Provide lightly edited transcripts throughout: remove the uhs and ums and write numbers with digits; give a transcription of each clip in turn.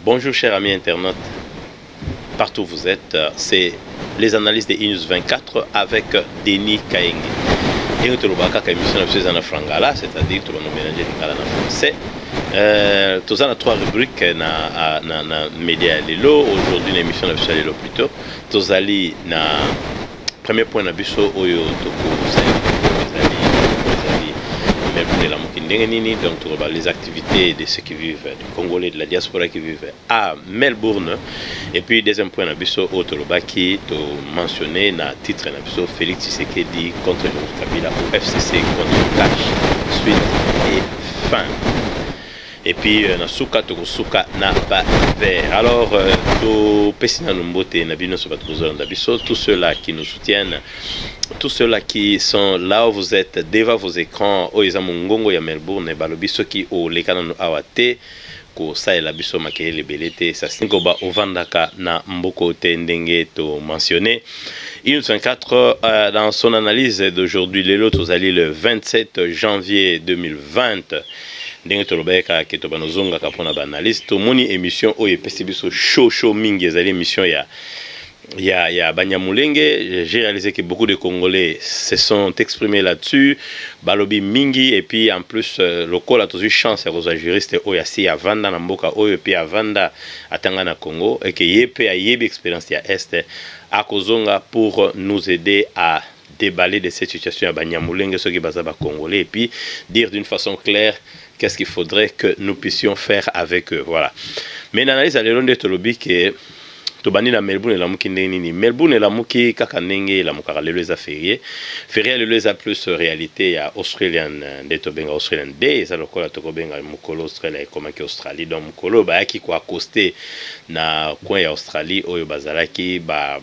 Bonjour chers amis internautes, partout où vous êtes, c'est les analyses de Inus 24 avec Denis Kaengi. Et nous avons émission en frangala, c'est-à-dire que nous avons mélangé en français. Nous avons trois rubriques dans les médias Lelo. Aujourd'hui, une émission de Lelo plutôt. Nous avons premier point de vue sur donc les activités de ceux qui vivent, du Congolais, de la diaspora qui vivent à Melbourne. Et puis deuxième point sur Otoloba qui est mentionné dans le titre Félix Tshisekedi contre Kabila au FCC contre cash, suite et fin. Et puis Nasuka Tokusuka na ba vert. Alors Pesina Numbote Nabino Sobatozon Dabiso, tous ceux-là qui nous soutiennent, tous ceux-là qui sont là où vous êtes devant vos écrans, Oizamungongo ya Melbourne, Balobiso qui au Lekana Awate, ko Saela Biso Makele Belete, Sasingoba Ovandaka na Mboko Tendenge to mentionné. Il 24 dans son analyse d'aujourd'hui, l'autre allé le 27 janvier 2020. Ndenge tolobeka ke to banozonga kapona ba analyse to moni émission oyo pesi biso show mingi ezali émission ya Banyamulenge. J'ai réalisé que beaucoup de Congolais se sont exprimés là-dessus, balobi mingi, et puis en plus lokola tozu chance ya koza juriste oyo asi avanda na mboka oyo pe avanda atanga na Congo et que yepe ayebi expérience ya este akozonga pour nous aider à déballer de cette situation à Banyamulenge, ceux qui basent à Congolais, et puis dire d'une façon claire qu'est-ce qu'il faudrait que nous puissions faire avec eux. Voilà. Mais l'analyse à l'élon de Tolobi que Tobani la Melbourne et la Mouki Nini. Melbourne et la Mouki Kakanenge, la Moukara Leleza Férié. Férié Leleza plus réalité à Australian de Tobenga Australian Day. Ça le cola Tokobenga Mukolo Australie comment que Australie. Donc Mukolo, bah, qui quoi accosté na coin Australie, Oyo Bazalaki, bah,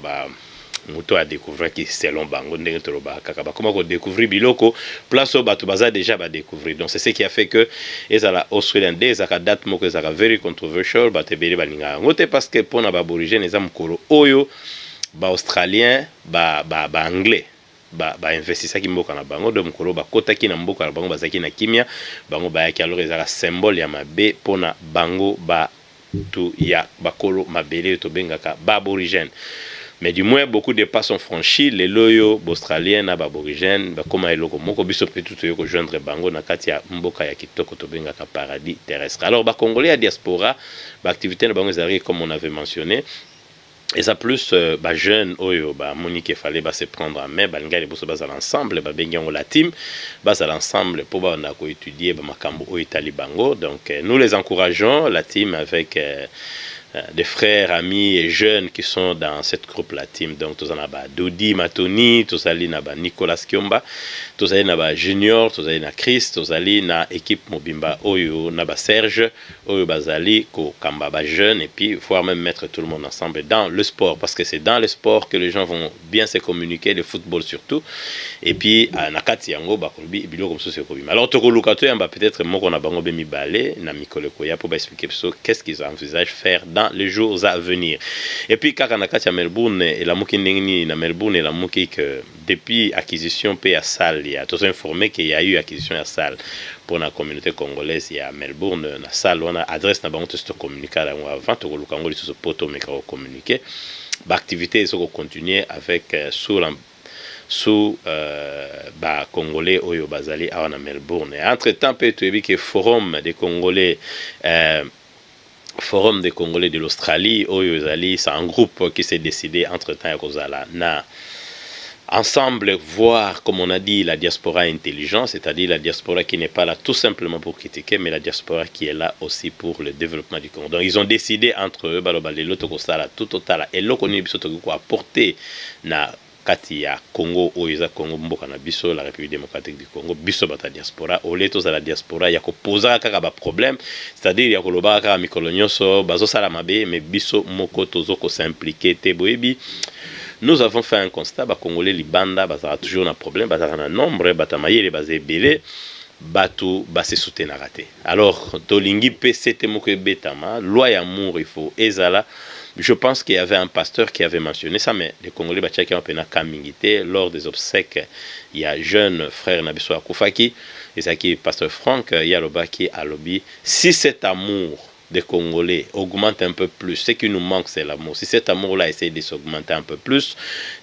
Muto a découvert qui selon Bango ndenge toloba kaka comment qu'on découvrir biloko place au bato baza déjà ba découvrir. Donc c'est ce qui a fait que ezala Australian Day ezaka date moko ezaka very controversial batebele balinga ngote parce que pona ba aborigène eza mukolo oyo ba australien ba anglais ba investissa ki mboka na bango donc mukolo ba kota ki na mboka na bango bazaki na kimia bango ba yaki alors ezaka symbole ya mabe pona bango ba tu ya bakolo mabele to bengaka ba aborigène. Mais du moins, beaucoup de pas sont franchis. Les loyaux australiens, aborigènes, comme ils l'ont biso peut-tout rejoindre Bango, na katia mboka ya kitoko to benga ka paradis terrestre. Alors, Congolais à diaspora, activité na Bango zari comme on avait mentionné. Et ça plus, jeunes, oyo, Monique fallait se prendre en main, balinga les bosso à l'ensemble, bengiango la team, à l'ensemble pour on a étudier makambo oyo itali Bango. Donc, nous les encourageons, la team avec des frères, amis et jeunes qui sont dans cette groupe la team. Donc tous en a Dodi Matoni, tous allés na Nicolas Kiomba, tous allés na Junior, tous allés na Chris, tous allés na équipe Mobimba Oyo na Serge, Oyo Bazali ko Kamba jeune, et puis voir même mettre tout le monde ensemble dans le sport, parce que c'est dans le sport que les gens vont bien se communiquer, le football surtout. Et puis na kati yango bakolbi bilo comme ça c'est kobima. Alors toko lukato yamba peut-être moko na bango be mibale na Mikole Koya pour expliquer qu'est-ce qu'ils envisagent faire dans les jours à venir. Et puis quand on a Melbourne et la Mouki Nengni na Melbourne et la Mouki que depuis acquisition paye à salle, il y a tous informé qu'il y a eu acquisition à salle pour la communauté congolaise il y a Melbourne na salle on a adresse na bango to communiquer avant to lukango li so poto mais communiquer activité so continuer avec sous Congolais Oyo Bazali à Melbourne. Et entre-temps peut être que forum des Congolais Forum des Congolais de l'Australie, c'est un groupe qui s'est décidé entre-temps à Kozala na ensemble voir, comme on a dit, la diaspora intelligente, c'est-à-dire la diaspora qui n'est pas là tout simplement pour critiquer, mais la diaspora qui est là aussi pour le développement du Congo. Donc ils ont décidé entre eux, tout total, et l'autre apporter na kati ya Congo oyo Congo mboka na biso la République démocratique du Congo biso bata diaspora oleto za la diaspora ya ko posa kaka ba problème, c'est-à-dire ya ko loba kaka mikolo nyonso bazo sala mabe mais biso moko tozo ko s'impliquer te boyebi. Nous avons fait un constat ba Congolais libanda bazara toujours na problème bazara na nombre batamayele bazebele batu base soutenir raté. Alors tolingi PCT moko betama loi ya amour il faut ezala. Je pense qu'il y avait un pasteur qui avait mentionné ça, mais les Congolais qui ont kamingité lors des obsèques, il y a un jeune frère Nabiso Akoufaki, et ça qui est pasteur Franck Yaloba qui a lobby. Si cet amour des Congolais augmente un peu plus, ce qui nous manque c'est l'amour. Si cet amour-là essaie de s'augmenter un peu plus,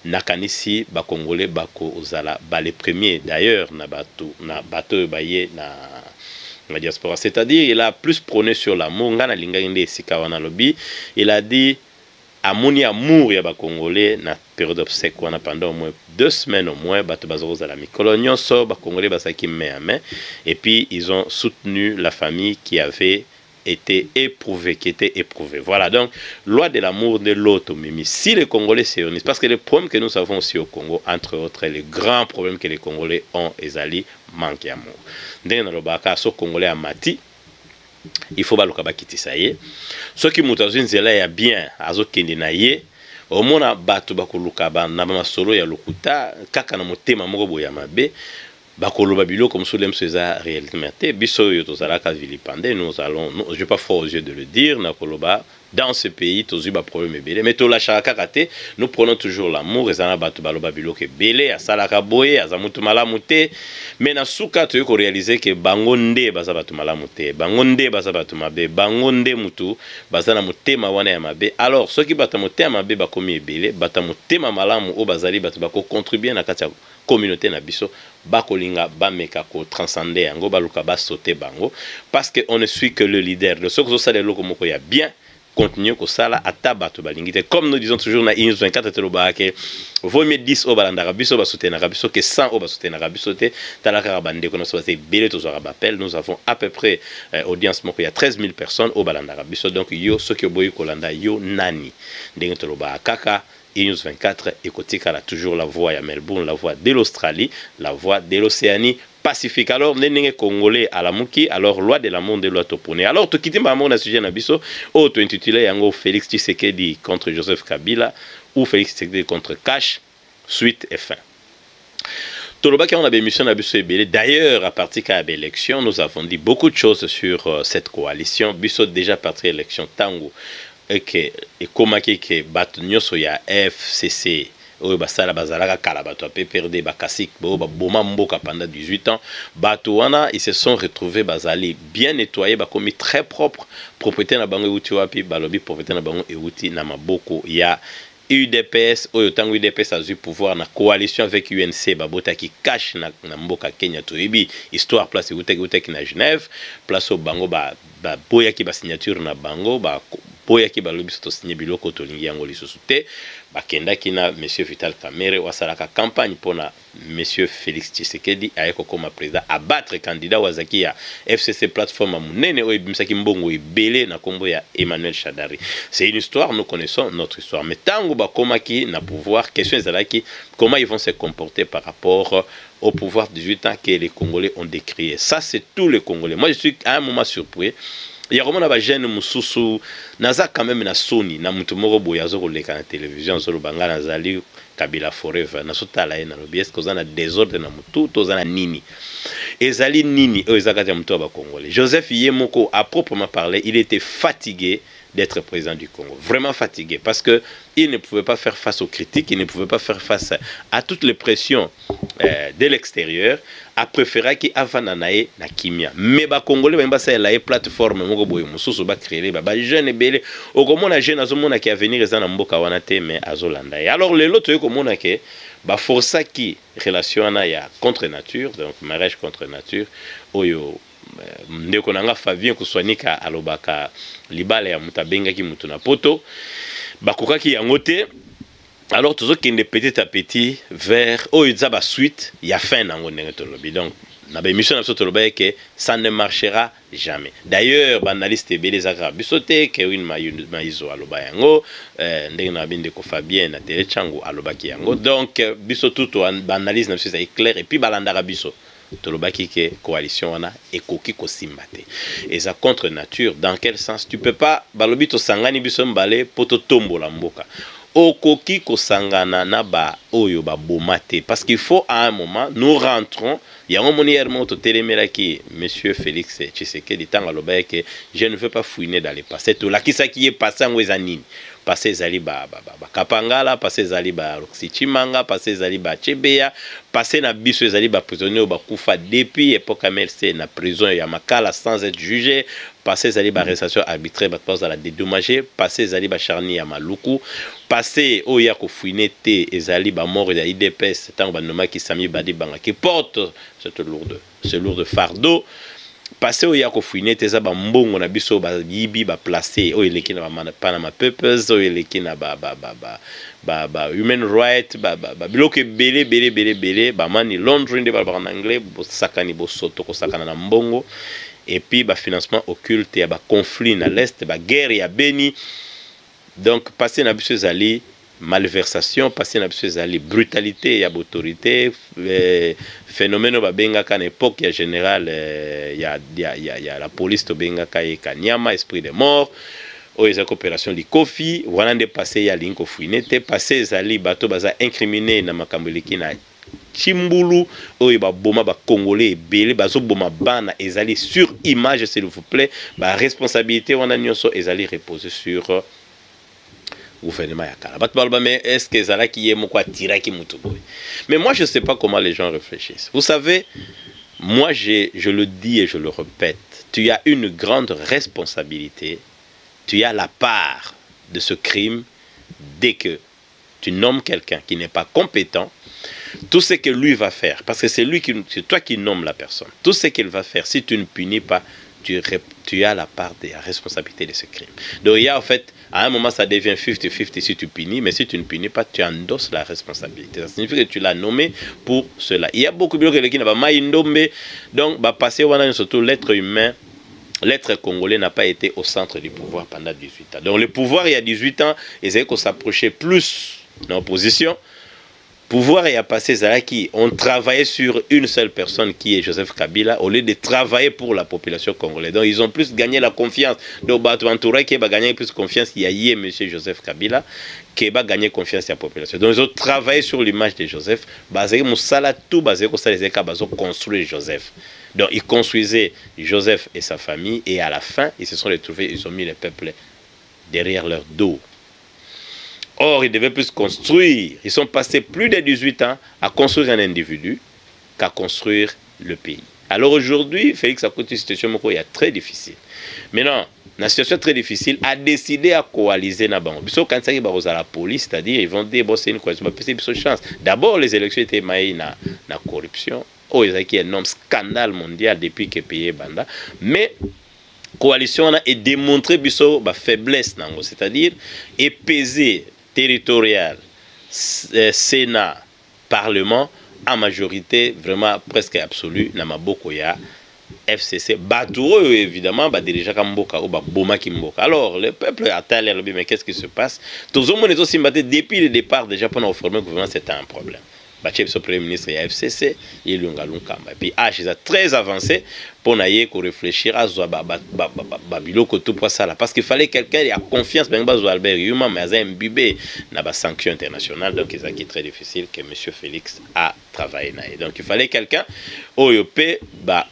nakanisi ba Congolais bako ozala ba les premiers d'ailleurs na bato baye na diaspora. C'est-à-dire il a plus prôné sur l'amour. Ngana lingande sikawana lobby, il a dit amoni amour ya ba Congolais na période d'obsèque pendant au moins 2 semaines au moins bato bazo za la mikolo nyonso ba Congolais basaki main à main et puis ils ont soutenu la famille qui avait été éprouvée, qui était éprouvée. Voilà, donc, loi de l'amour de l'autre, Mimi. Si les Congolais se réunissent, parce que le problème que nous avons aussi au Congo, entre autres, les grands problèmes que les Congolais ont, ezali manque d'amour. Ndenge na lobaka, so Congolais a mati, il faut baluka bakitisa ye. So ki mutazu nzela ya bien, azo kende na ye, omona bato bakuluka ba na masolo ya lokuta, kaka na motema moko boya mabe, bakoloba biloko comme soulem ceza réalité biso yo tozalaka vilipande nous allons je vais pas fort aux yeux de le dire na koloba dans ce pays tozu ba problème ebele mais to la chaka kate nous prenons toujours l'amour ezana batu baloba biloko ebele asalaka boye azamutu malamu te mais na suka to ko réaliser que bango nde baza batu malamu te bango nde baza batu mabe bango nde mutu baza na mutema wana ya mabe alors ceux qui bata mutema mabe bakomi ebele bata mutema malamu o bazali batu bako contribuer na kati communauté na biso bakolinga bameka ko transcender yango baluka ba sauter bango parce que on ne suit que le leader de ce que ça les loko moko ya bien continuer ko sala atabato balingite comme nous disons toujours na News 24 teloba ke vaut mieux 10 au balanda biso ba soutenir na biso que 100 au ba soutenir na biso te talaka bande ko no so c'est belé to zora appel nous avons à peu près audience moko ya 13 000 personnes au balanda biso donc yo ce que boy ko landa yo nani ndenge teloba kaka News 24 écoutez toujours la voix à Melbourne, la voix de l'Australie, la voix de l'Océanie Pacifique. Alors, les Congolais à la Mouki, alors loi de l'amour de loi toponé. Alors, tu quittes ma mon sujet Nabiso, ou tu intitulé Yango Félix Tshisekedi contre Joseph Kabila, ou Félix Tshisekedi contre Cash, suite et fin. Tolobaki, on a émission Nabiso et d'ailleurs, à partir de l'élection, nous avons dit beaucoup de choses sur cette coalition. Biso déjà parti élection Tango. Et comment que bato nyonso ya FCC oyo basala bazalaka kala bato ape perdre bakasik bo boma mboka pendant 18 ans bato wana ils se sont retrouvés bazali bien nettoyés bakomi très propre propriété na bango euti wapi balobi propriété na bango euti na maboko ya UDPS oyo tango UDPS a eu pouvoir na coalition avec UNC babota qui cache na mboka Kenya toyebi histoire place uteki na Genève place au bango ba boya ki ba signature na bango ba boya ki balobi soto signé biloko tolingi yango lisusu te bakenda kina monsieur Vital Kamerhe wasalaka campagne pona monsieur Félix Tshisekedi ayeko koma président abattre candidat wazaki ya FCC plateforme munene oyo bimisaki mbongo ebele na kombo ya Emmanuel Shadari. C'est une histoire, nous connaissons notre histoire, mais tango bakomaki na pouvoir question ezalaki comment ils vont se comporter par rapport au pouvoir 18 ans que les Congolais ont décrié. Ça c'est tous les Congolais. Moi je suis à un moment surpris. Il y a vraiment des jeunes mususu naza quand même na soni na mutu moko boya zo koleka na télévision zo banga nazali Kabila forever na sotala ena lobi est-ce que ozana désordre na mutu tozana nini ezali nini ezaka ya mutu ba Congolais. Joseph Yemoko a proprement parlé, il était fatigué d'être président du Congo, vraiment fatigué parce que il ne pouvait pas faire face aux critiques, il ne pouvait pas faire face à toutes les pressions de l'extérieur, a préféré qu'il avananaye na kimia. Mais ba Congolais ba mbasa la plateforme moko boye mususu ba créer ba jeune belé o komona jeune azomona ki avenir ezana mboka wana te mais azolanda. Alors le lot komona ke ba força ki relation na ya contre nature, donc mariage contre nature oyo ndeko nanga Fabien kuswanika alobaka libala ya mutabenga ki mutu na poto bakokaki yango te. Alors tout ce qui est petit à petit vers Oyzaba suite il y a fin nango ndenge tolobi. Donc na ba émission na toloba que ça ne marchera jamais. D'ailleurs banaliste belé zaka bisote Kevin Maizo aloba yango ndenge na binde ko Fabien na télé changu alobaki yango. Donc biso tout banalise na c'est clair et puis balanda biso tolobaki que coalition wana ekoki ko simbate. Et ça contre nature dans quel sens tu peux pas balobi to sangani biso mbale poto tombo la mboka. Okoki kosangana na ba oyo ba bomate parce qu'il faut à un moment nous rentrons il y a un monièrement to telemelaki monsieur Félix Tshisekedi tanga loba que je ne veux pas fouiner dans les passé to la kisa qui est passé ngweza nini passé zali ba Kapangala, passé zali ba Roxichimanga, passé zali ba Chebeya, passé na biso zali ba prisonnier ba kufa depuis époque MLC na prison ya Makala sans être jugé, passé zali ba arrestation arbitraire ba cause à la dédommager, passé zali ba charni ya Maluku, passé oya ko fouiner te ezali ba mort ya IDPS tant ba noma ki Sami Badi Banga qui porte ce lourd fardeau. Passé au yako fouiné teza ba mbongo na biso ba yibi ba placé o eleki na ba Panama Papers o eleki na ba human right ba biloke belé ba mani laundering de ba en anglais bo sakani bo soto ko sakana na mbongo et puis ba financement occulte ya ba conflit na l'est ba guerre ya Beni. Donc passé na biso zali malversation, passé na biso zali brutalité ya autorité, phénomène ba benga ka na époque ya général ya la police to benga ka e Kanyama esprit de mort o eza coopération li Kofi wana nde passé ya linko fouinete passé zali bato baza incriminé na makambo leki na Chimbulu oyo ba boma ba congolais ebele bazo boma bana ezali sur image s'il vous plaît, ba responsabilité wana nyonso ezali reposer sur gouvernement yakala. Mais est-ce que Zala qui est moko atira qui mutuboy? Mais moi je sais pas comment les gens réfléchissent. Vous savez, moi je le dis et je le répète, tu as une grande responsabilité, tu as la part de ce crime dès que tu nommes quelqu'un qui n'est pas compétent. Tout ce que lui va faire, parce que c'est toi qui nommes la personne, tout ce qu'il va faire, si tu ne punis pas, tu as la part de la responsabilité de ce crime. Donc il y a en fait, à un moment ça devient 50-50 si tu punis, mais si tu ne punis pas, tu endosses la responsabilité. Ça signifie que tu l'as nommé pour cela. Il y a beaucoup de gens qui n'ont pas maïndomé, donc bah passer surtout l'être humain. L'être congolais n'a pas été au centre du pouvoir pendant 18 ans. Donc le pouvoir il y a 18 ans, ils avaient qu'on s'approchait plus dans l'opposition. Pouvoir et à passer Zalaki ont travaillé sur une seule personne qui est Joseph Kabila au lieu de travailler pour la population congolaise. Donc ils ont plus gagné la confiance. Donc Batuantoura qui va gagner plus confiance, il y a monsieur Joseph Kabila qui va gagner confiance à la population. Donc ils ont travaillé sur l'image de Joseph. Basé Moussala tout basé sur les écarts, ils ont construit Joseph. Donc ils construisaient Joseph et sa famille et à la fin ils se sont retrouvés, ils ont mis le peuple derrière leur dos. Or, ils devaient plus construire. Ils sont passés plus de 18 ans à construire un individu qu'à construire le pays. Alors aujourd'hui, Félix a côté une situation très difficile. Maintenant, la situation très difficile a décidé à coaliser na bango. Biso quand ça va à la police, c'est-à-dire ils vont dire bon c'est une coalition, c'est une chance. D'abord les élections étaient maillées na corruption. Oh, il y a un énorme scandale mondial depuis que pays banda. Mais coalition a démontré biso ba faiblesse nango, c'est-à-dire épaiser territorial, Sénat, Parlement, en majorité vraiment presque absolue, Namabokoya, FCC, Badouro évidemment, déjà Kamboka ou Boma Kimboka. Alors le peuple a l'air, mais qu'est-ce qui se passe? Tout le monde est aussi battu depuis le départ, déjà pendant former le gouvernement, c'était un problème. Le premier ministre et FCC, il y a et puis ils sont très avancé pour réfléchir à parce qu'il fallait quelqu'un qui a confiance dans Albert Yuma, mais il a imbibé dans la sanction internationale, donc c'est très difficile que M. Félix a travaillé. Donc il fallait quelqu'un au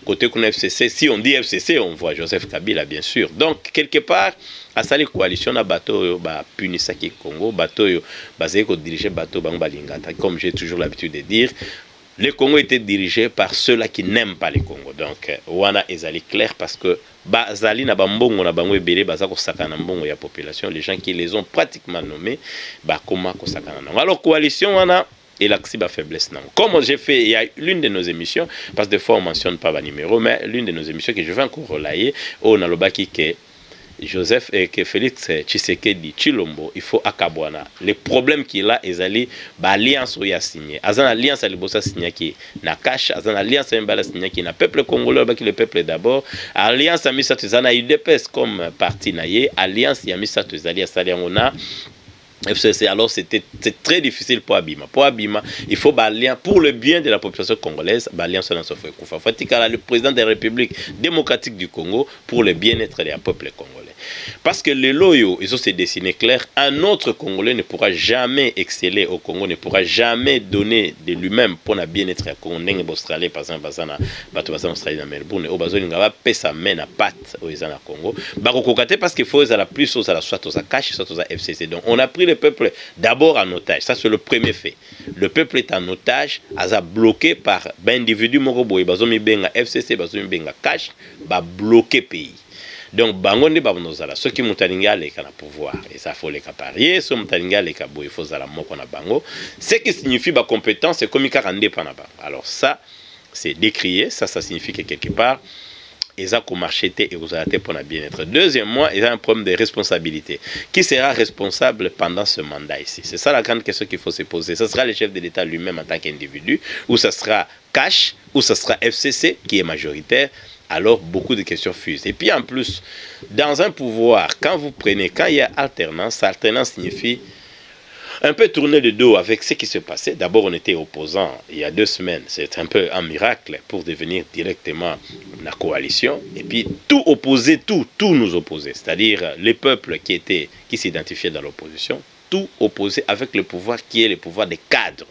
côté de FCC. Si on dit FCC, on voit Joseph Kabila bien sûr. Donc quelque part à sa coalition na bateau ba Punisaki Congo bateau basé ko diriger bateau bang balingata, comme j'ai toujours l'habitude de dire. Le Congo était dirigé par ceux-là qui n'aiment pas les Congo. Donc, wana ezali clair parce que bazali na bambongo na bango ebele baza ko sakana mbongo ya population, les gens qui les ont pratiquement nommés comment ko sakana. Alors coalition wana et l'accès à faiblesse. Comme j'ai fait, il y a l'une de nos émissions, parce que des fois on ne mentionne pas le numéro, mais l'une de nos émissions que je vais encore relayer, on a le baki que Joseph et que Félix Tshisekedi Chilombo, il faut akabwana. Le problème qu'il a, c'est l'alliance où il a signé. Azan alliance à l'Ibosa signé qui na cash, azan alliance à Mbala signé qui na peuple congolais, qui le peuple d'abord. Alliance à Missa Tuzana UDPS comme parti naïe, alliance à Missa Tuzali à Saliangona. FCC, alors c'est très difficile pour Abima. Pour Abima, il faut balayer pour le bien de la population congolaise, balayer sur le président de la République démocratique du Congo pour le bien-être du peuple congolais. Parce que les loyaux, ils ont se dessiné clair, un autre Congolais ne pourra jamais exceller au Congo, ne pourra jamais donner de lui-même pour le bien-être à Congo. N'engé Australie, par exemple, bato bazana Australie na Melbourne, au bazo n'ingaba pesa main à patte au na Congo. Bako kokate parce qu'il faut la plus aux la soit aux cash, soit aux FCC. Donc on a pris le peuple d'abord en otage. Ça c'est le premier fait. Le peuple est en otage, a bloqué par individu moko boy bazo mi benga FCC, bazo mi benga cash, ba bloquer pays. Donc bango nde babonozala soki mutalinga leka na pouvoir et ça faut les parier so mutalinga leka boy faut zala moko na bango, ce qui signifie ba compétence c'est comme karande pa na bango. Alors ça c'est décrié, ça signifie que quelque part ils ont marché et vous avez pour le bien-être. Deuxièmement, il y a un problème de responsabilité. Qui sera responsable pendant ce mandat ici? C'est ça la grande question qu'il faut se poser. Ce sera le chef de l'État lui-même en tant qu'individu, ou ce sera Cash, ou ce sera FCC qui est majoritaire. Alors beaucoup de questions fusent. Et puis en plus, dans un pouvoir, quand il y a alternance, alternance signifie un peu tourner le dos avec ce qui se passait. D'abord, on était opposants il y a 2 semaines. C'est un peu un miracle pour devenir directement la coalition. Et puis, tout opposer, tout nous opposer. C'est-à-dire les peuples qui s'identifiaient dans l'opposition, tout opposer avec le pouvoir qui est le pouvoir des cadres.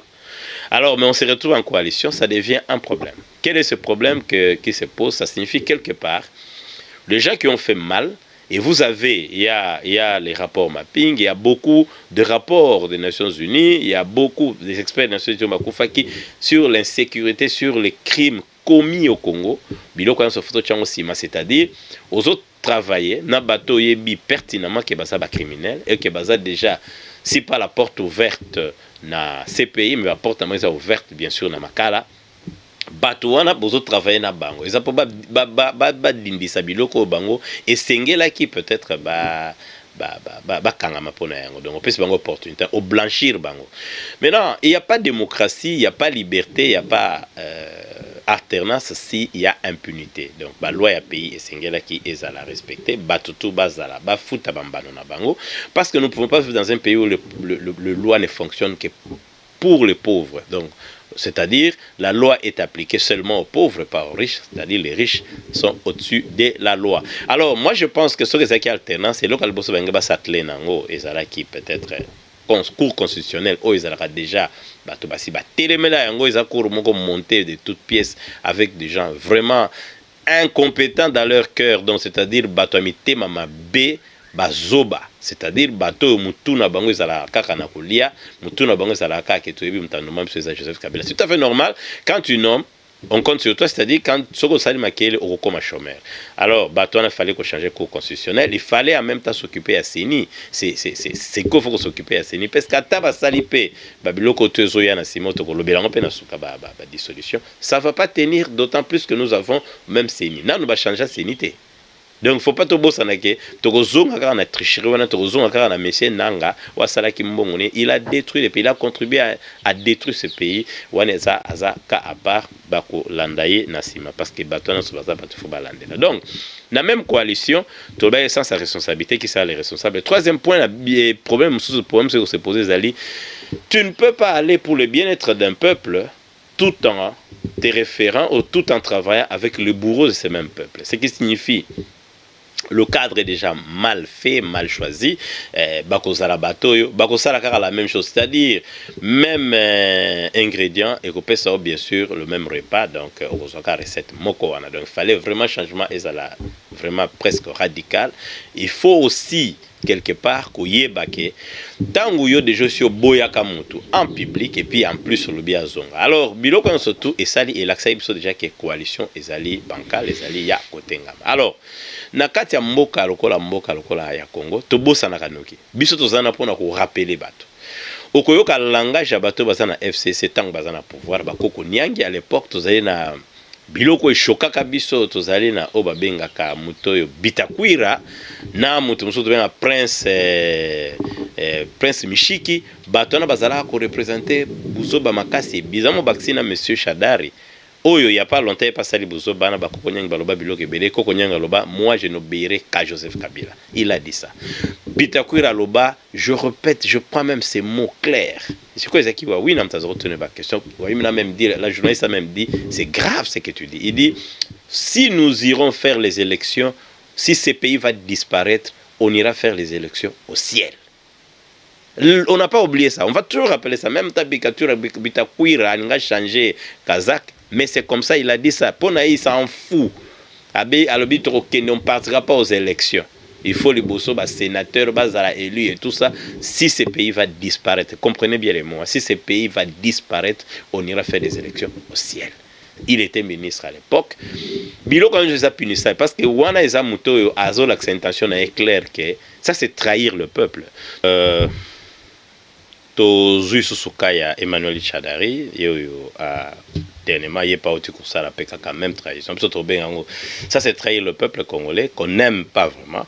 Alors, mais on se retrouve en coalition, ça devient un problème. Quel est ce problème qui se pose? Ça signifie quelque part, les gens qui ont fait mal. Et vous avez, il y a les rapports mapping, il y a beaucoup de rapports des Nations Unies, il y a beaucoup des experts des Nations Unies sur l'insécurité, sur les crimes commis au Congo. C'est-à-dire, aux autres travailler, na bateau yebi pertinemment que basa ba criminel et que basa déjà, si pas la porte ouverte na CPI, mais la porte ouverte bien sûr na Makala. Bato wana bozo travailler na bango eza po ba dindisa biloko bango esengela qui peut-être kangama pona yango donc on peut se bango opportunité au blanchir bango. Maintenant il y a pas de démocratie, il y a pas liberté, il y a pas alternance si il y a impunité. Donc ba loi ya pays esengela qui ezala respecter bato tout bazala ba futa bambano na bango parce que nous ne pouvons pas vivre dans un pays où le loi ne fonctionne que pour les pauvres. Donc c'est-à-dire, la loi est appliquée seulement aux pauvres, pas aux riches. C'est-à-dire, les riches sont au-dessus de la loi. Alors, moi, je pense que ce qui est alternant, c'est local bosso bengaba s'atteler nango et ça qui peut-être cour constitutionnel où ils aura déjà bato basi ba telemela yango ils a cour moko monter de toutes pièces avec des gens vraiment incompétents dans leur cœur. Donc, c'est-à-dire bato amité mama b bazoba, c'est-à-dire bateau mutuna bango ezala kaka na kolia, mutuna bango ezala kaka ke toyebi mutando même sur Joseph Kabila. C'est tout à fait normal quand tu nommes, on compte sur toi, c'est-à-dire quand soko sali makele au comme chômeur. Alors bateau il fallait qu'on change le cours constitutionnel, il fallait en même temps s'occuper à Seni. C'est qu'il faut s'occuper à Seni parce que taba salipé babiloko tezoya na simoto ko lobelango pe na suka ba dissolution. Ça va pas tenir d'autant plus que nous avons même Seni. Là nous va changer Seni. Donc il ne faut pas te bosser avec la tricherie, il a détruit le pays, il a contribué à détruire ce pays. Parce que donc, la même coalition, tu as sans sa responsabilité qui sont les responsables. Troisième point, le problème c'est que se poser, Zali, tu ne peux pas aller pour le bien-être d'un peuple tout en te référant ou tout en travaillant avec le bourreau de ce même peuple. Ce qui signifie le cadre est déjà mal fait, mal choisi. Bakosala batoyo, bakosala kaka la même chose, c'est-à-dire même ingrédients et qu'on peut ça bien sûr le même repas. Donc on recette moko wana. Donc il fallait vraiment changement et ça là vraiment presque radical. Il faut aussi quelque part koyebake tango yo déjà sur boyaka mutu en public et puis en plus le biazonga. Alors biloko surtout et sali et l'accès déjà que coalition ezali bankale ezali ya kotengama. Alors na kati ya mboka lokola ya Congo to bossa na kanoki biso tozana pona ko rappeler bato okoyoka langage ya bato bazana FCC tango bazana pouvoir bakoko nyangi à l'époque tozali na biloko eshokaka biso tozali na oba bengaka mutoyo Bitakwira na mutu musutu benga Prince Mishiki bato na bazala ko représenter buzoba makasi bizamo baksina monsieur Shadari. Oyo, il n'y a pas longtemps, il n'y a pas sali Bouzo, Bana, Bakokonyang, Baloba, Bilok, Bele, Kokonyang, Loba, moi je n'obéirai qu'à Joseph Kabila. Il a dit ça. Bitakwira Loba, je répète, je prends même ces mots clairs. C'est quoi qui va? Oui, n'a pas retenu ma question. Oui, même dit, la journaliste a même dit, c'est grave ce que tu dis. Il dit, si nous irons faire les élections, si ce pays va disparaître, on ira faire les élections au ciel. On n'a pas oublié ça. On va toujours rappeler ça. Même Tabikatura, Bitakwira, on a changé Kazakh. Mais c'est comme ça, il a dit ça. Ponaï s'en fout. On ne partira pas aux élections. Il faut les bossos, les sénateurs, les élus et tout ça. Si ce pays va disparaître, comprenez bien les mots. Si ce pays va disparaître, on ira faire des élections au ciel. Il était ministre à l'époque. Bilo quand je les ai puni ça, parce que Wana Eza Muto Azo l'intention est claire que ça c'est trahir le peuple. Tozu Susukaya Emmanuel Chadari, dernièrement, il n'y a pas autre que ça, la PK quand même trahison. Ça, c'est trahir le peuple congolais qu'on n'aime pas vraiment.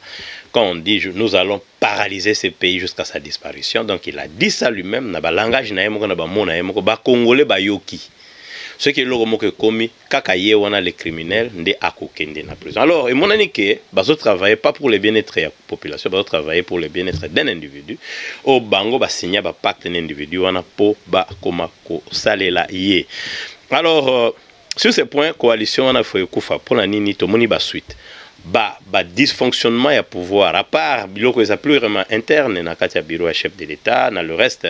Quand on dit nous allons paralyser ce pays jusqu'à sa disparition, donc il a dit ça lui-même, dans le langage, Congolais, Yoki. Ce qui est le commis, kakaye wana les criminels, nde akokende na prison. Alors, et mon année bazo travailler pas pour le bien-être de la population, bazo travailler pour le bien-être d'un individu. Au bango ba signer ba pacte d'un individu wana po ba koma ko salela yé. Alors, sur ce point, coalition wana foi kufa pour la nini to moni ba suite. Ba dysfonctionnement à pouvoir à part biloko ça plus vraiment interne na katia bureau à chef de l'État, na le reste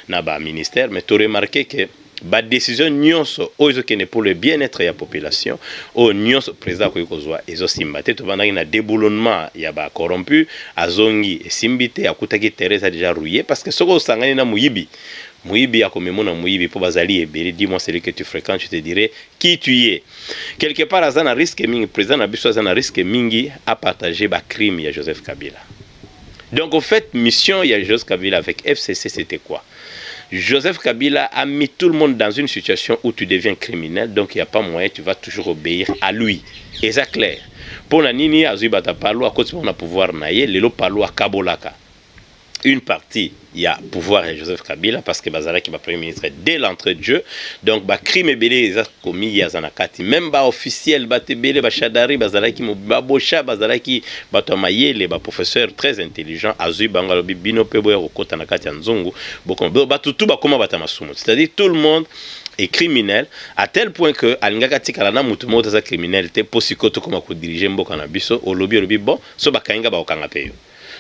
na ba ministère, mais tu remarqué que ba décision nyonso oyo kene pour le bien-être de la population o nyonso président ko kozwa ezo simbate to bandaki na déboulonnement ya ba corrompu azongi simbite akutaki Teresa déjà rouillé parce que soko sangani na muyibi Mouibi a comme mon Mouibi pour Bazali et Beri, dis-moi celui que tu fréquentes, je te dirai qui tu es. Quelque part, Azana risque mingi, président Nabiso Azana risque mingi à partager ba crime ya Joseph Kabila. Donc au fait, mission ya Joseph Kabila avec FCC, c'était quoi? Joseph Kabila a mis tout le monde dans une situation où tu deviens criminel, donc il n'y a pas moyen, tu vas toujours obéir à lui. Et c'est clair. Pour la Nini, Azubata Palo, à cause de mon pouvoir naïe, Lelo Palo à Kabolaka. Une partie, il y a pouvoir à Joseph Kabila parce que Bazala qui va premier ministre dès l'entrée de jeu. Donc, bah crime et belé les a commis il y a zanakati. Même bah officiel, bah tebele, bah chadari, Bazala qui m'obabosha, Bazala qui bah tomaye les bah professeurs très intelligents, Azui Bangalobi Bino Pebo Rokota Nakati Nzongo, bah tout bah comment bah tamasumo. C'est-à-dire tout le monde est criminel à tel point que alingakati kalana mutumo taza criminalité posikoto comme ko diriger mboka na biso au lobby bon so ba kainga ba okanga peyo.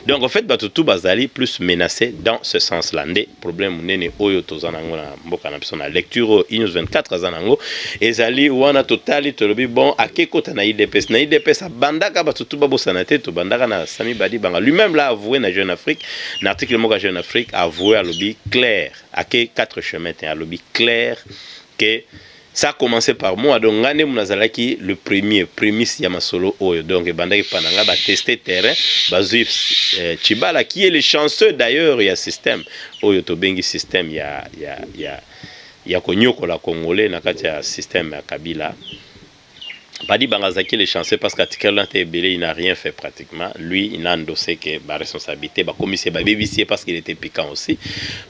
Donc en fait, Batutu Bazali plus menacé dans ce sens-là. Des problèmes nene oyo tozanango na mboka na biso na lecture News 24 zanango ezali wana totali tolobi bon akekota na IDPS bandaka Batutu babosanate to bandaka na Sami Badi Banga lui-même l'a avoué na Jeune Afrique, l'article moka Jeune Afrique avoué à lobby clair ake 4 chemins à lobby clair que ça a commencé par moi, donc ngane munazalaki le premier prémisse Yamasolo Oyo, donc bandaki pananga ba tester terrain, bazui Chibala qui est le chanceux d'ailleurs il y a système Oyo to bengi système ya konyoko la congolais na kati ya système ya Kabila. Badi Bangazaki les chanceux parce qu'article il n'a rien fait pratiquement. Lui, il a endossé que la responsabilité, la commission, la BBC parce qu'il était piquant aussi.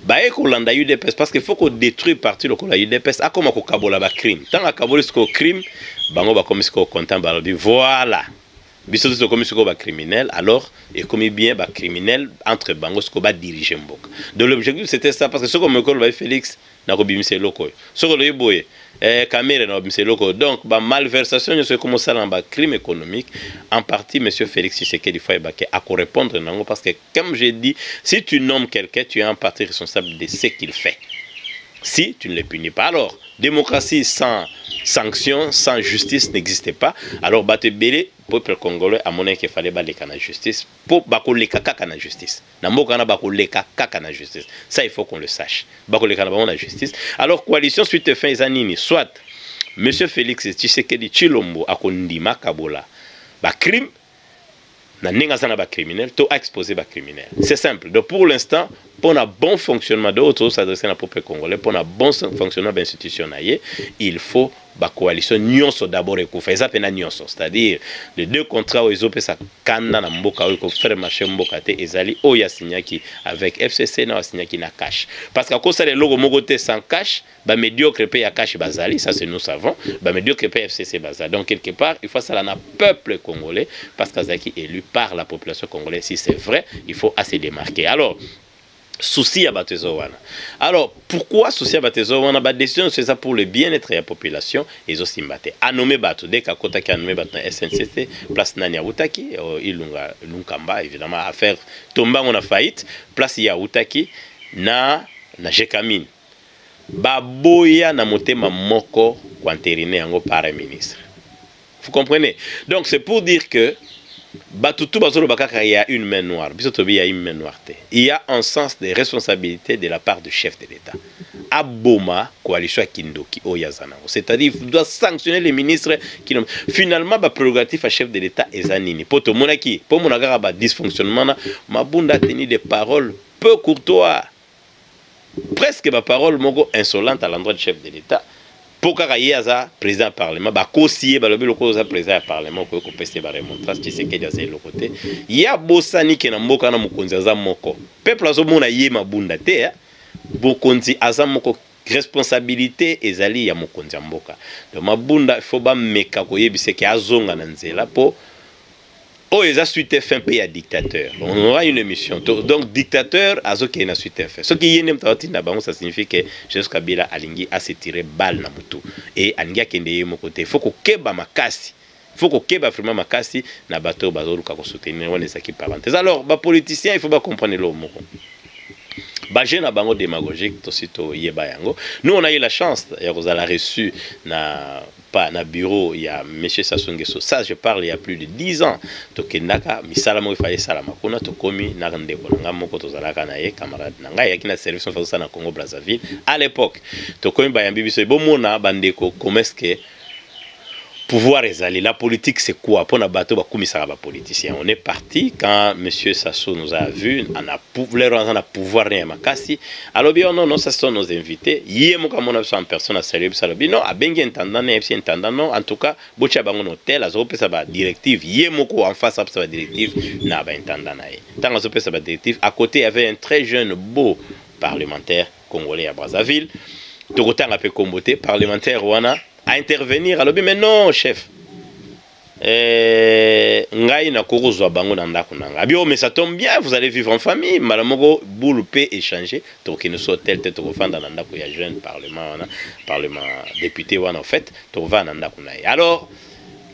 Bah, et qu'on l'a eu des pèses parce qu'il faut qu'on détruise partie de la UDPS. Ah, comment qu'on kabola ba crime. Tant qu'on kabola ce crime, bango ba commission content balobi. Voilà. Biso de commission ba criminel. Alors, et comme bien ba criminel entre bango ce qu'on va diriger mbok. Donc l'objectif c'était ça parce que ce qu'on me colle Félix n'a pas bimisé loko. Ce qu'on le boye. Caméra n'a pas loko. Donc, bah, malversation, c'est comme ça dans le crime économique. En partie, M. Félix Tshisekedi Faye-Baké a qu'à répondre parce que, comme j'ai dit, si tu nommes quelqu'un, tu es en partie responsable de ce qu'il fait. Si tu ne le punis pas, alors, démocratie sans sanction, sans justice n'existait pas. Alors, Batebele, peuple congolais, à mon avis, qu'il fallait battre la justice pour battre la justice. La justice. Ça, il faut qu'on le sache. La justice. Alors, coalition suite fin Zanini, soit M. Félix Tshisekedi Chilombo a kondima Kabola, crime. Na nenga ba criminel, to exposé ba criminel. C'est simple. Donc pour l'instant, pour un bon fonctionnement de l'autre, s'adresser à la peuple congolais, pour un bon fonctionnement de l'institution, il faut la coalition nyonso d'abord et qu'on fait ça pena nyonso, c'est-à-dire les deux contrats où ils ont ça kanda na mboka où ils faire marcher mboka te ezali oya signaki avec FCC na signaki na cash parce qu'à cause les logos mogoté sans cash ba médiocre paye à cash bazali, ça c'est nous savons, ba médiocre paye FCC bazali. Donc quelque part il faut ça là peuple congolais parce qu'Azaki élu par la population congolaise, si c'est vrai il faut assez démarquer. Alors souci à Batezowana. Alors, pourquoi souci à Batezowana? Ba décision c'est ça pour le bien-être de la population et aussi mbate. A nommé Bato dès qu'à côté qui a nommé Bato SNCC place Nania Utaki ilunga lunkamba évidemment affaire tomba on a faillite place ya Utaki na Jekamine. Ba boya na motema moko kwanterine yango par ministre. Vous comprenez? Donc c'est pour dire que il y a une main noire. Il y a une main noire. Il y a un sens de responsabilité de la part du chef de l'État. Aboma, coalition Kindoki, Oyazanango. C'est-à-dire qu'il doit sanctionner les ministres qui n'ont. Finalement, le prérogatif à chef de l'État est Zanini. Pour tout le monde qui, pour mon agaraba dysfonctionnement, Mabunda a tenu des paroles peu courtoises. Presque des paroles insolentes à l'endroit du chef de l'État. Pour qu'il y ait un président du Parlement, il y a un président du Parlement qui a un remontrage qui est de l'autre côté. Il y a un bossani qui est un moko na mukonzi azamoko. Peuple azomona yé mabunda te, bokonzi azamoko responsabilité ezali ya mukonzi mboka. Donc mabunda il faut ba meka koyebise ki azonga na nzela po oh, ils ont suite fin pays à dictateur. On aura une émission. Donc, dictateur, azo qui a suite fin. Ce qui est n'importe ça signifie que Joseph Kabila alingi a se tiré balle na mutu. Et alingi a kende mon côté. Il faut qu'on keba makasi. Il faut qu'on keba vraiment makasi na bateau bazolu kako soutenir on est qui parenthèse. Alors, ba politicien, il faut pas comprendre le mot. Bagé na bango démagogique to sito yeba yango. Nous on a eu la chance, on a reçu na pas na bureau il y a monsieur Sassou Nguesso. Ça je parle il y a plus de 10 ans. To kendaka misala mo ifaye salama kuna to komi na ndeko nga moko to zalaka na ye camarade na nga yakina service on faisait ça na Congo Brazzaville à l'époque. To komi ba yambi biso bomona bandeko komeske pouvoir ezali. La politique c'est quoi? Pour nabato ba komisaka ba politicien. On est parti quand monsieur Sassou nous a vu, on a pouvoir rien makasi. Alors bien non ça sont nos invités. Yé mo ka mona en personne à saluer ça lobi non a bengi intendant na FC intendant non en tout cas bocha bango hôtel azo pesa ba directive yé mo ko en face ça ba directive na ba intendant na ye. Tant azo pesa ba directive à côté il y avait un très jeune beau parlementaire congolais à Brazzaville. Tokotanga pe komboté parlementaire wana à intervenir. Alors, mais non, chef. Ngai na korozo bango na ndako nanga. Abio mais ça tombe bien, vous allez vivre en famille. Malamoko boule peut échanger. Donc il nous soit tel tête au fond dans ndako ya jeune parlement député wana en fait, to va na ndako na. Alors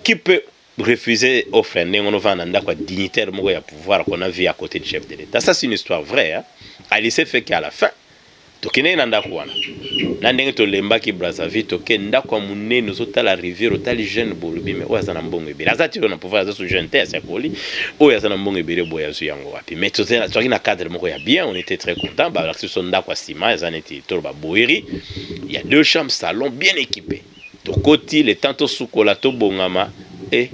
qui peut refuser offre on va na ndako dignitaire moko ya pouvoir qu'on a vu à côté du chef de l'État. Ça c'est une histoire vraie hein. Alice fait qu'à la fin tokene na ndako wana na ndenge to lemba ki Brazzaville toke ndako munene zota la rivière otali jeune bolubi mais oya na mbongo ebele azati na pouvoir azo jeune te sa koli oya na mbongo ebele boya zu yango wapi mais tozena toki na cadre moko ya bien on était très content ba l'action son ndako sima ezaneti to ba boeri il y a 2 chambres salon bien équipées to koti le tanto sukola to bongama et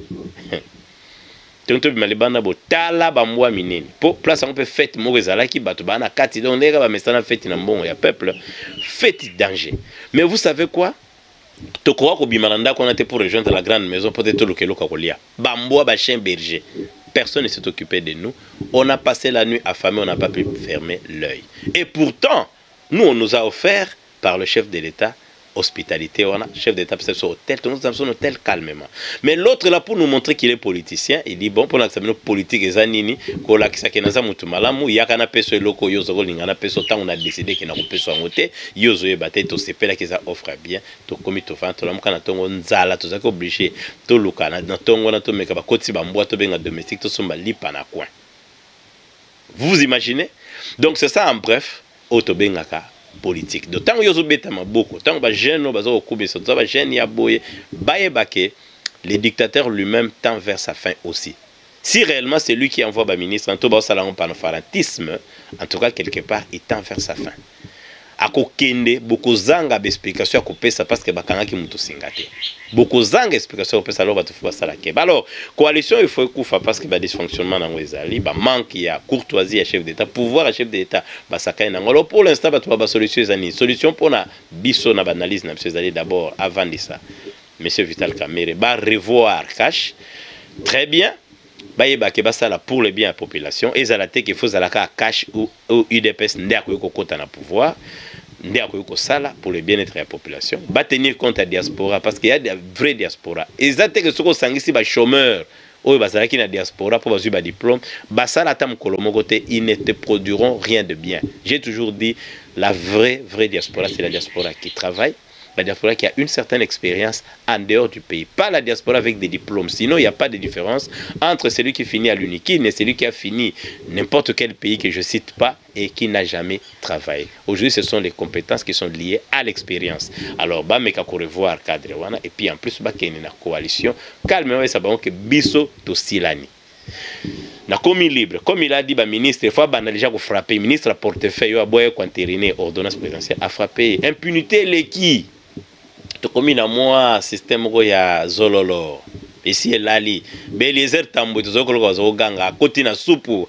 tonto bimalibana bo tala ba mwa minene po place on peut fête mo ezala ki bato bana kati donc ndeka ba mesana fête na mbongo ya peuple fête danger. Mais vous savez quoi, to croire ko bimalanda qu'on était pour rejoindre la grande maison peut-être le kelo kakolia ba mwa ba chien berger, personne ne s'est occupé de nous, on a passé la nuit affamé, on n'a pas pu fermer l'œil et pourtant nous on nous a offert par le chef de l'État hospitalité, on a chef d'état sur hôtel, tout le monde dans un hôtel calmement. Mais l'autre là pour nous montrer qu'il est politicien, il dit bon pour l'examen politique et zanini, qu'on l'a qui n'a mutu malamu, il y a qu'un appel sur le loco yozo lingana peso tant on a décidé qu'il n'a pas peso en hôtel, yozo e batte to sepe là qui ça offre bien, to komi to fan to la mukana tongo nzala to zako obligé to lukana na tongo na to meka ba koti ba mbwa to benga domestique to somba lipa na coin. Vous imaginez? Donc c'est ça en bref, auto bengaka politique. D'autant que yozo betama beaucoup, tant que jeune bazo okubeso, tant que jeune ya boye, baye bake, le dictateur lui-même tend vers sa fin aussi. Si réellement c'est lui qui envoie le ministre, en tout cas salon panafaratisme, en tout cas quelque part il tend vers sa fin. Ako kende beaucoup zanga d'explication à couper ça parce que bakanga ki mutu singate. Beaucoup zanga explication à couper ça loba tu fais ça la ke. Alors coalition il faut kufa parce que ba dysfonctionnement na ngwezali, ba manque ya courtoisie à chef d'état, pouvoir à chef d'état, ba sakai na ngolo pour l'instant ba tu ba solution zani. Solution pour na biso na analyse na monsieur d'abord avant de ça. Monsieur Vital Kamerhe ba revoir cash. Très bien. Bayeba ke basala pour le bien de la population et zalate qu'il faut zalaka cash ou UDPS ndako kokota na pouvoir ndako sala pour le bien-être de la population ba tenir compte à diaspora parce qu'il y a des vrais diaspora et zate que soko sangisi ba chômeurs oyo bazalaki na diaspora pour bazwi ba diplôme basala ta mokolo moko te, ils ne te produiront rien de bien. J'ai toujours dit la vraie diaspora, c'est la diaspora qui travaille, la diaspora qui a une certaine expérience en dehors du pays, pas la diaspora avec des diplômes. Sinon, il n'y a pas de différence entre celui qui finit à l'UNIKIN et celui qui a fini n'importe quel pays que je ne cite pas et qui n'a jamais travaillé. Aujourd'hui, ce sont les compétences qui sont liées à l'expérience. Alors, bah, mais qu'on revoir cadre wana et puis en plus, bah, qu'il y a une coalition. Calmement, ça va que biso to silani. Na commis libre, comme il a dit, bah, ministre, il faut déjà frapper. Ministre à portefeuille, à boire, quantériner, ordonnance présidentielle, à frapper. Impunité, les qui? Comme na moi système ya zololo ici lali Belizer tambo tozokolo zo ganga koti na supu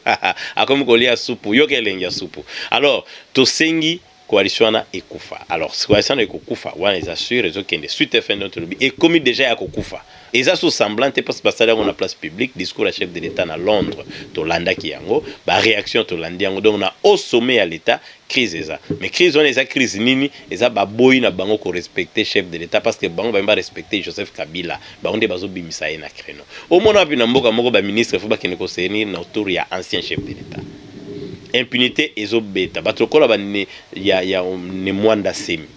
akomi kolia supu yokelenga supu. Alors tosengi coalition ekufa. Alors coalition ekufa wana les assure les okende suite fin notre lobby et comme déjà ya kokufa et ça sous semblante parce que ça on a place publique discours à chef de l'état à Londres to landa ki yango ba réaction to landi yango donc on a au sommet à l'état crise eza mais crise on eza crise nini eza ba boyi na bango ko respecter chef de l'état parce que bango ba respecter Joseph Kabila ba onde bazo bimisa na créneau au mona puis na mboka moko ba ministre faut ba kene ko senir na autour ya ancien chef de l'état. Impunité ezobeta batokola ba ne ya ne mwanda semi.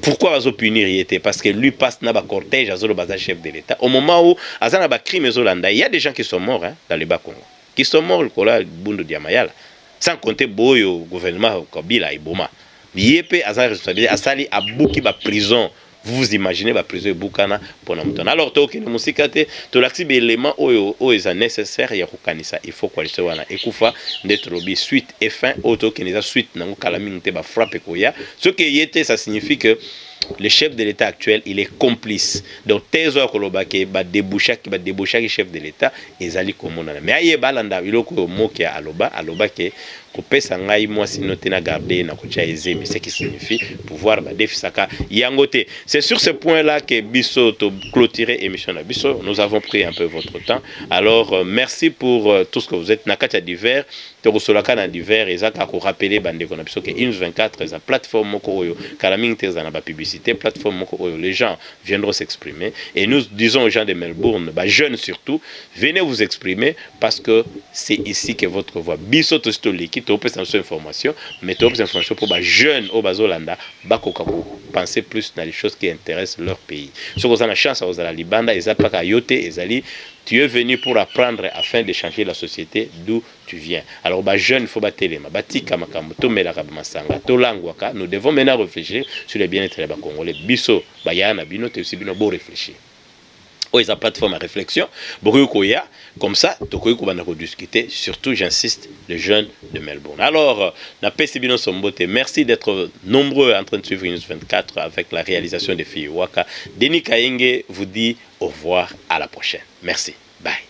Pourquoi bazo punir yete parce que lui passe na ba cortège azolo baza chef de l'état au moment où azana ba crime ezolanda il y a des gens qui sont morts hein, dans le bas Congo qui sont morts le kola bundu diamayala sans compter boyo gouvernement Kabila iboma yepe azana responsabilité asali abuki ba prison. Vous imaginez la prison de Bukana pour nous. Alors, tu as l'accès d'éléments où ils sont nécessaires. Il faut que les wana ekufa d'être lobby suite et fin auto qui n'est suite n'a pas calamité ba frappe koya. Ce qui était ça signifie que le chef de l'État actuel, il est complice. Donc, Tezo Kolobake va déboucher le chef de l'État et Zali Komona. Mais aïe balanda, il y a un mot qui est aloba que couper sangai moi si noté na garder na kocha aisé, mais ce qui signifie pouvoir ba defisaka yangote. C'est sur ce point là que Bisso to clôturer émission na Bisso. Nous avons pris un peu votre temps. Alors merci pour tout ce que vous êtes. Nakata divers, to kosolaka na divers et ça ko rappeler bande ko na Bisso que 124 za plateforme moko oyo kalaming teza na ba publicité plateforme moko oyo les gens viendront s'exprimer et nous disons aux gens de Melbourne, bah jeunes surtout, venez vous exprimer parce que c'est ici que votre voix Bisso to stoliki to peut sans information mais to peut information pour les jeunes au bazolanda bakoka penser plus dans les choses qui intéressent leur pays. Ce qu'on a la chance aux la libanda et pas kayote ezali tu es venu pour apprendre afin de changer la société d'où tu viens. Alors bah jeune faut batelema batika makambo to melaka masanga to langwaka nous devons maintenant réfléchir sur le bien-être des Congolais. Bisso bayana bino te aussi bino beau réfléchir. Oh, ils ont plateforme à réflexion. Comme ça, tu discuter. Surtout, j'insiste, les jeunes de Melbourne. Alors, merci d'être nombreux en train de suivre News 24 avec la réalisation des filles Waka. Denis Kaenge vous dit au revoir, à la prochaine. Merci. Bye.